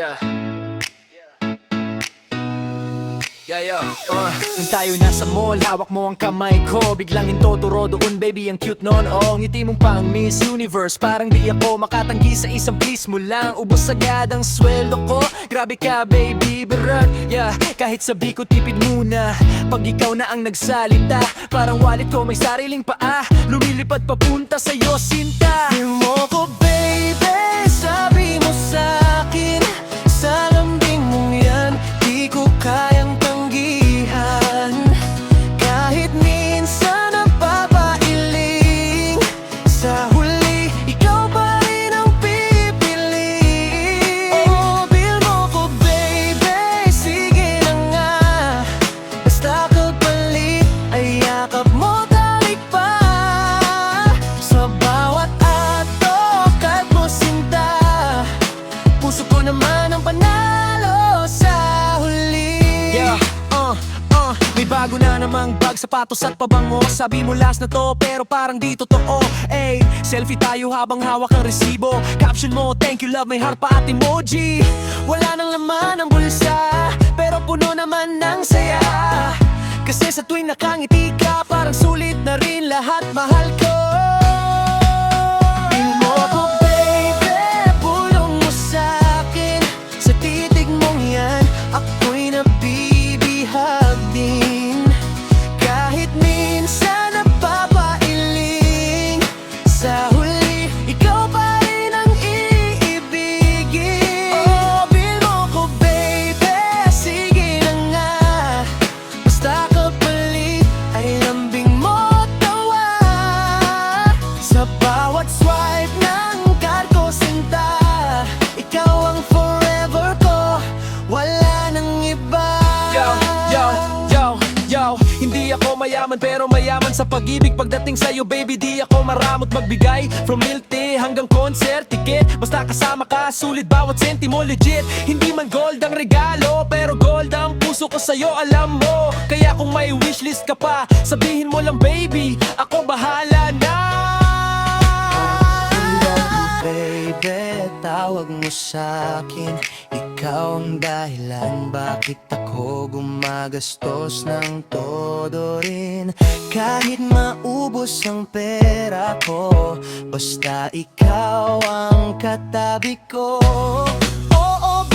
Yeah. Nung tayo nasa mall, hawak mo ang kamay ko. Biglang intoturo doon, baby, ang cute nun. Oh, ngiti mong pang Miss Universe. Parang di ako makatanggi sa isang please mo lang. Ubos agad ang sweldo ko. Grabe ka, baby, berat. Yeah, kahit sabi ko tipid muna, pag ikaw na ang nagsalita, parang wallet ko may sariling paa. Lumilipad papunta sa'yo, sinta. Feel mo ko, baby, sabi mo sa'kin, sa lambing mong yan, di ko kayang tanggihan. Kahit minsan napapailing, sa huli, ikaw pa rin ang pipiliin. Oh, feel mo ko, baby, sige na nga. Basta kapalit ay yakap mo talik pa. Sa bawat atok at mo sinta, puso ko naman ang panalo sa huli. May bago na namang bag, sapatos at pabango. Sabi mo last na to pero parang di totoo. Ay, selfie tayo habang hawak ang resibo. Caption mo, thank you, love, may heart pa at emoji. Wala nang laman ang bulsa, pero puno naman ng saya. Kasi sa tuwing nakangiti ka, parang sulit na rin lahat, mahal ko. Feel mo ko, baby, pulong mo sa'kin. Sa titig mong yan, ako'y nabibihag din. Kahit minsan napapailing, sa huli, ikaw pa rin ang iibigin. Oh, feel mo ko, baby, sige na nga. Basta kapalit ay lambing mo tawa. Sa bawat swipe ng card ko, sinta, ikaw ang forever ko, wala nang iba. Hindi ako mayaman pero mayaman sa pag-ibig. Pagdating sa'yo, baby, di ako maramot magbigay. From milk tea hanggang concert ticket, basta kasama ka, sulit bawat sentimo, legit. Hindi man gold ang regalo, pero gold ang puso ko sa'yo, alam mo. Kaya kung may wishlist ka pa, sabihin mo lang, baby, ako bahala na. Baby, tawag mo sa'kin, ikaw ang dahilan bakit ako gumagastos ng todo rin. Kahit maubos ang pera ko, basta ikaw ang katabi ko. Oo,